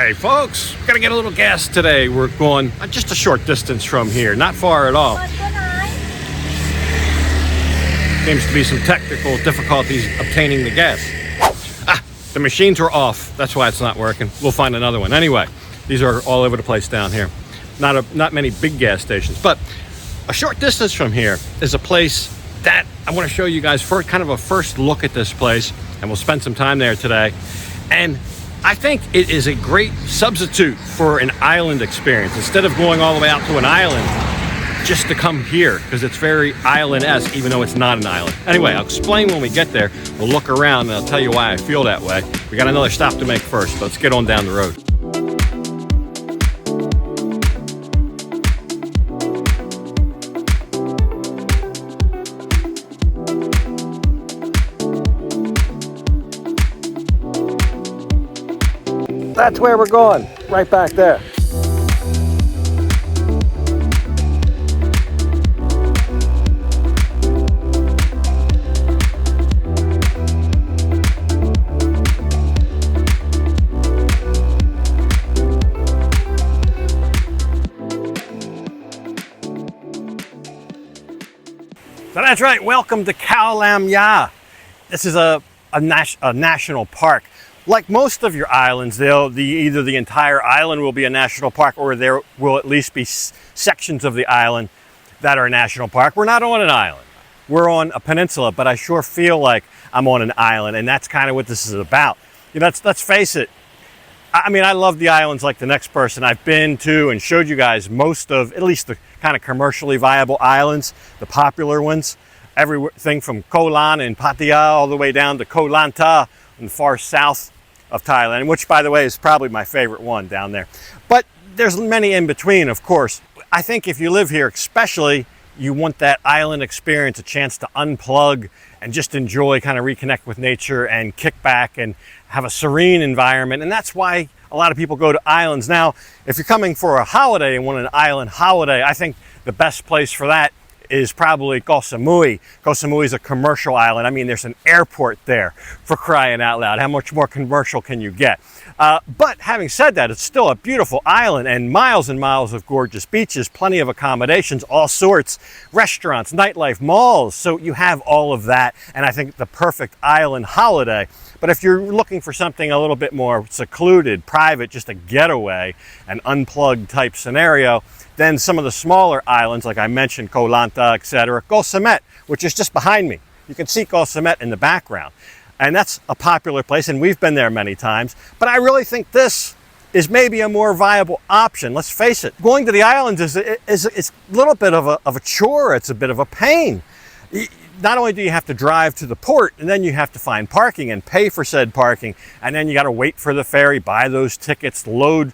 Hey folks, gotta get a little gas today. We're going just a short distance from here, not far at all. Seems to be some technical difficulties obtaining the gas. The machines are off. That's why it's not working. We'll find another one. Anyway, these are all over the place down here. Not many big gas stations, but a short distance from here is a place that I want to show you guys for kind of a first look at this place, and we'll spend some time there today. And I think it is a great substitute for an island experience. Instead of going all the way out to an island, just to come here, because it's very island-esque, even though it's not an island. Anyway, I'll explain when we get there. We'll look around and I'll tell you why I feel that way. We got another stop to make first, but let's get on down the road. That's where we're going, right back there. So that's right, welcome to Khao Lam Ya. This is a national park. Like most of your islands, either the entire island will be a national park, or there will at least be sections of the island that are a national park. We're not on an island. We're on a peninsula, but I sure feel like I'm on an island, and that's kind of what this is about. You know, let's face it. I mean, I love the islands like the next person. I've been to and showed you guys most of, at least the kind of commercially viable islands, the popular ones. Everything from Koh Lan and Pattaya all the way down to Koh Lanta in the far south of Thailand, which, by the way, is probably my favorite one down there. But there's many in between, of course. I think if you live here, especially, you want that island experience, a chance to unplug and just enjoy, kind of reconnect with nature and kick back and have a serene environment. And that's why a lot of people go to islands. Now, if you're coming for a holiday and want an island holiday, I think the best place for that is probably Koh Samui. Koh Samui is a commercial island. I mean, there's an airport there, for crying out loud. How much more commercial can you get? But having said that, it's still a beautiful island and miles of gorgeous beaches, plenty of accommodations, all sorts, restaurants, nightlife, malls. So you have all of that, and I think the perfect island holiday. But if you're looking for something a little bit more secluded, private, just a getaway, an unplugged type scenario, then some of the smaller islands, like I mentioned, Koh Lanta, etc., Koh Samet, which is just behind me. You can see Koh Samet in the background. And that's a popular place, and we've been there many times. But I really think this is maybe a more viable option. Let's face it, going to the islands is a little bit of a chore. It's a bit of a pain. Not only do you have to drive to the port, and then you have to find parking and pay for said parking, and then you got to wait for the ferry, buy those tickets, load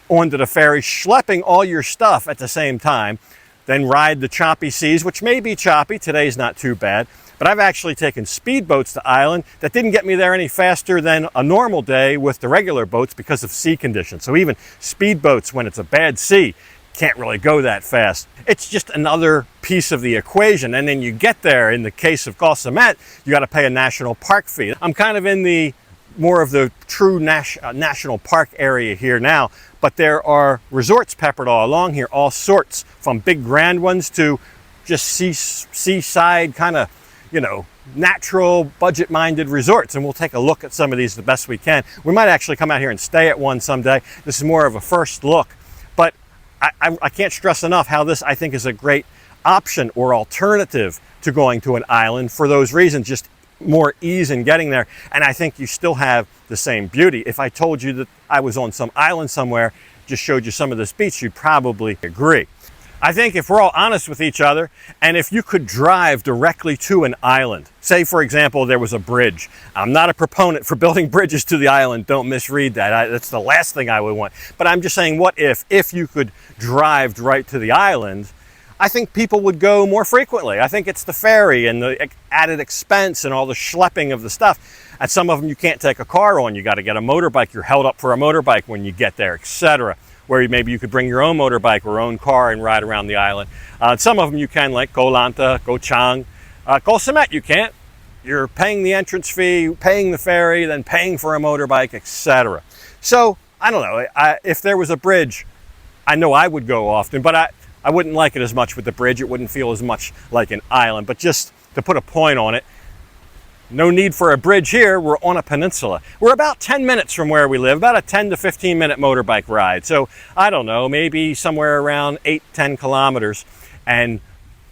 onto the ferry, schlepping all your stuff at the same time, then ride the choppy seas, which may be choppy. Today's not too bad, but I've actually taken speedboats to island that didn't get me there any faster than a normal day with the regular boats because of sea conditions. So even speedboats, when it's a bad sea, can't really go that fast. It's just another piece of the equation. And then you get there, in the case of Koh Samet, you got to pay a national park fee. I'm kind of in the more of the true national park area here now, but there are resorts peppered all along here, all sorts, from big grand ones to just seaside kind of, you know, natural budget-minded resorts. And we'll take a look at some of these the best we can. We might actually come out here and stay at one someday. This is more of a first look, but I can't stress enough how this, I think, is a great option or alternative to going to an island for those reasons. Just more ease in getting there, and I think you still have the same beauty. If I told you that I was on some island somewhere, just showed you some of this beach, you'd probably agree. I think if we're all honest with each other, and if you could drive directly to an island, say for example there was a bridge. I'm not a proponent for building bridges to the island, don't misread that. That's the last thing I would want. But I'm just saying, what if you could drive right to the island, I think people would go more frequently. I think it's the ferry and the added expense and all the schlepping of the stuff. And some of them you can't take a car on. You got to get a motorbike. You're held up for a motorbike when you get there, etc. Where maybe you could bring your own motorbike or own car and ride around the island. Some of them you can, like Koh Lanta, Koh Chang. Koh Samet you can't. You're paying the entrance fee, paying the ferry, then paying for a motorbike, etc. So I don't know. If there was a bridge, I know I would go often, but I wouldn't like it as much with the bridge. It wouldn't feel as much like an island. But just to put a point on it, no need for a bridge here. We're on a peninsula. We're about 10 minutes from where we live, about a 10 to 15 minute motorbike ride. So I don't know, maybe somewhere around 8-10 kilometers. And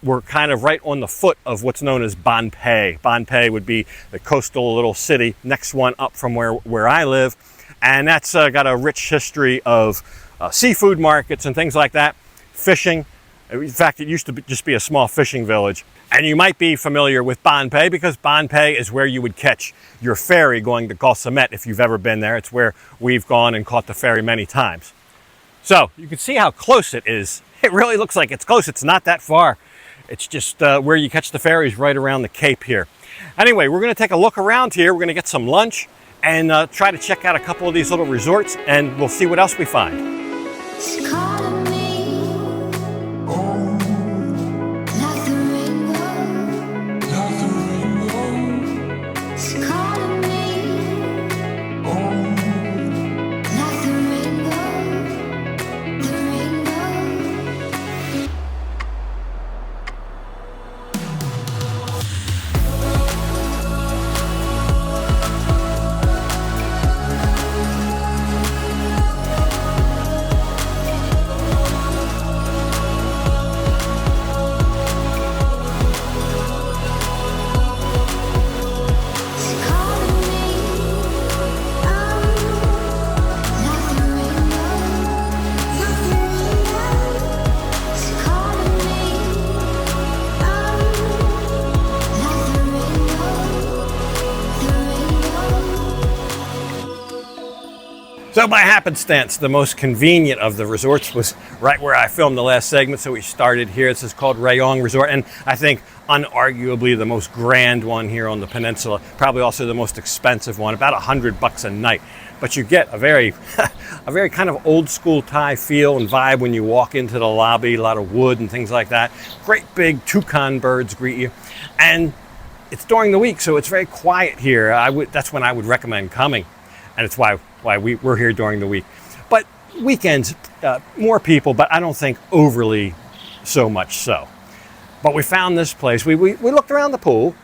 we're kind of right on the foot of what's known as Bon Pei. Bon Pei would be the coastal little city, next one up from where I live. And that's got a rich history of seafood markets and things like that, fishing. In fact, it used to just be a small fishing village. And you might be familiar with Bon Pei because Bon Pei is where you would catch your ferry going to Koh Samet if you've ever been there. It's where we've gone and caught the ferry many times. So you can see how close it is. It really looks like it's close. It's not that far. It's just where you catch the ferries right around the Cape here. Anyway, we're going to take a look around here. We're going to get some lunch and try to check out a couple of these little resorts, and we'll see what else we find. So by happenstance, the most convenient of the resorts was right where I filmed the last segment, so we started here. This is called Rayong Resort, and I think unarguably the most grand one here on the peninsula, probably also the most expensive one, about $100 a night. But you get a very, a very kind of old school Thai feel and vibe when you walk into the lobby, a lot of wood and things like that. Great big toucan birds greet you. And it's during the week, so it's very quiet here. That's when I would recommend coming. And it's why we're here during the week. But weekends, more people, but I don't think overly so much so. But we found this place. We looked around the pool,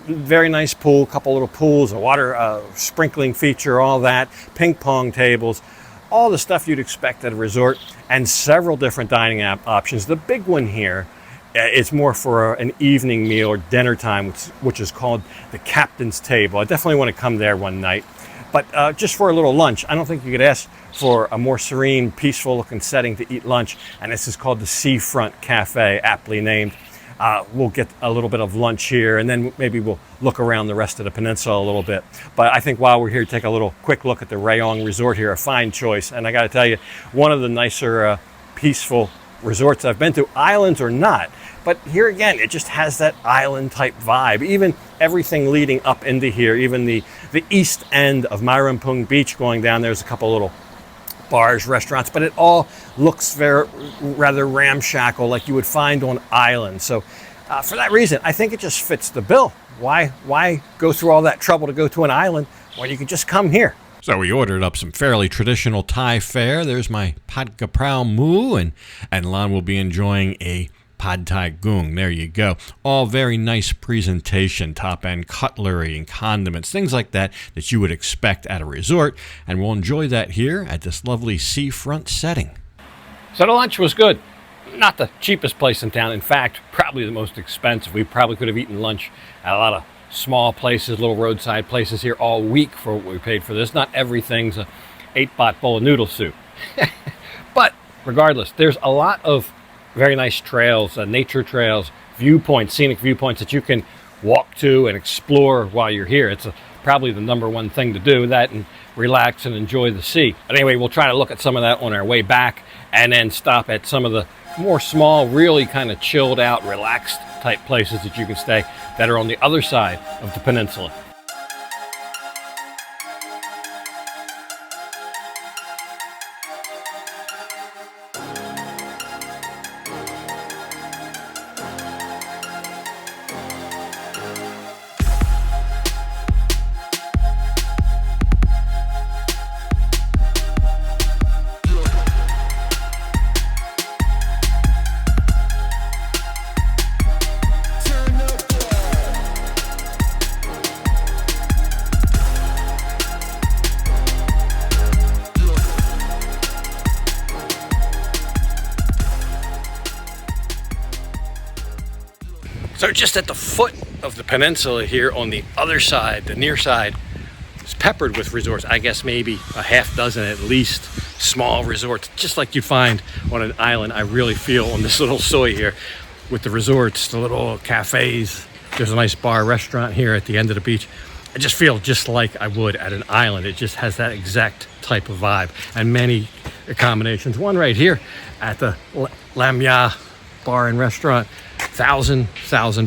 very nice pool, couple little pools, a water sprinkling feature, all that, ping pong tables, all the stuff you'd expect at a resort, and several different dining options. The big one here is more for an evening meal or dinner time, which is called the Captain's Table. I definitely want to come there one night. But just for a little lunch, I don't think you could ask for a more serene, peaceful looking setting to eat lunch. And this is called the Seafront Cafe, aptly named. We'll get a little bit of lunch here, and then maybe we'll look around the rest of the peninsula a little bit. But I think while we're here, take a little quick look at the Rayong Resort here, a fine choice. And I got to tell you, one of the nicer, peaceful resorts I've been to, islands or not. But here again, it just has that island type vibe. Even everything leading up into here, even the east end of Marampung Beach going down, there's a couple little bars, restaurants, but it all looks rather ramshackle like you would find on islands. So for that reason, I think it just fits the bill. Why go through all that trouble to go to an island when you could just come here? So we ordered up some fairly traditional Thai fare. There's my Pad Kaprao Moo, and Lon will be enjoying a Pad Thai Gung. There you go. All very nice presentation, top-end cutlery and condiments, things like that you would expect at a resort, and we'll enjoy that here at this lovely seafront setting. So the lunch was good. Not the cheapest place in town. In fact, probably the most expensive. We probably could have eaten lunch at a lot of small places, little roadside places here all week for what we paid for this. Not everything's a 8-baht bowl of noodle soup. But regardless, there's a lot of very nice trails, nature trails, viewpoints, scenic viewpoints that you can walk to and explore while you're here. It's probably the number one thing to do, that and relax and enjoy the sea. But anyway, we'll try to look at some of that on our way back and then stop at some of the more small, really kind of chilled out, relaxed type places that you can stay that are on the other side of the peninsula. So just at the foot of the peninsula here on the other side, the near side, is peppered with resorts. I guess maybe a half dozen at least small resorts, just like you'd find on an island. I really feel on this little soy here with the resorts, the little cafes. There's a nice bar restaurant here at the end of the beach. I just feel just like I would at an island. It just has that exact type of vibe, and many accommodations. One right here at the Lam Ya bar and restaurant, 1,000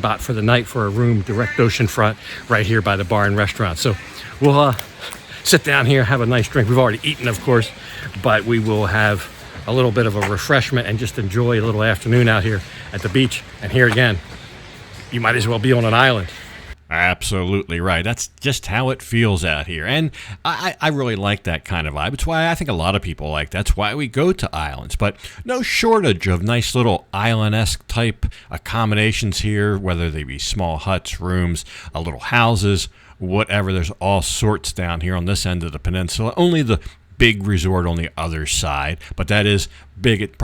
baht for the night for a room, direct ocean front, right here by the bar and restaurant. So we'll sit down here, have a nice drink. We've already eaten, of course, but we will have a little bit of a refreshment and just enjoy a little afternoon out here at the beach. And here again, you might as well be on an island. Absolutely right. That's just how it feels out here. And I really like that kind of vibe. It's why I think a lot of people like that. That's why we go to islands. But no shortage of nice little island-esque type accommodations here, whether they be small huts, rooms, little houses, whatever. There's all sorts down here on this end of the peninsula. Only the big resort on the other side, but that is big. It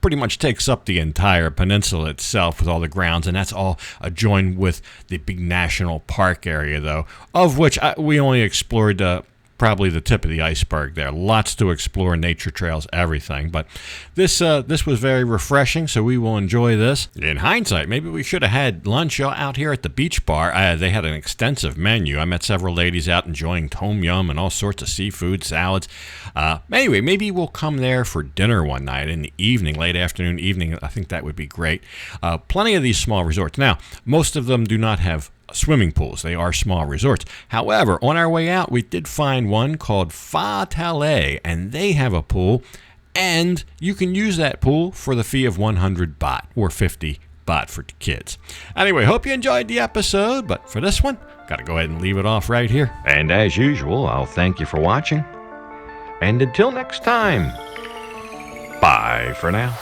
pretty much takes up the entire peninsula itself with all the grounds, and that's all adjoined with the big national park area, though, of which we only explored probably the tip of the iceberg there. Lots to explore, nature trails, everything. But this was very refreshing, so we will enjoy this. In hindsight, maybe we should have had lunch out here at the beach bar. They had an extensive menu. I met several ladies out enjoying tom yum and all sorts of seafood, salads. Anyway, maybe we'll come there for dinner one night in the evening, late afternoon, evening. I think that would be great. Plenty of these small resorts. Now, most of them do not have swimming pools. They are small resorts. However, on our way out, we did find one called Pattaya, and they have a pool, and you can use that pool for the fee of 100 baht or 50 baht for kids. Anyway, hope you enjoyed the episode, but for this one, gotta go ahead and leave it off right here. And as usual, I'll thank you for watching, and until next time, bye for now.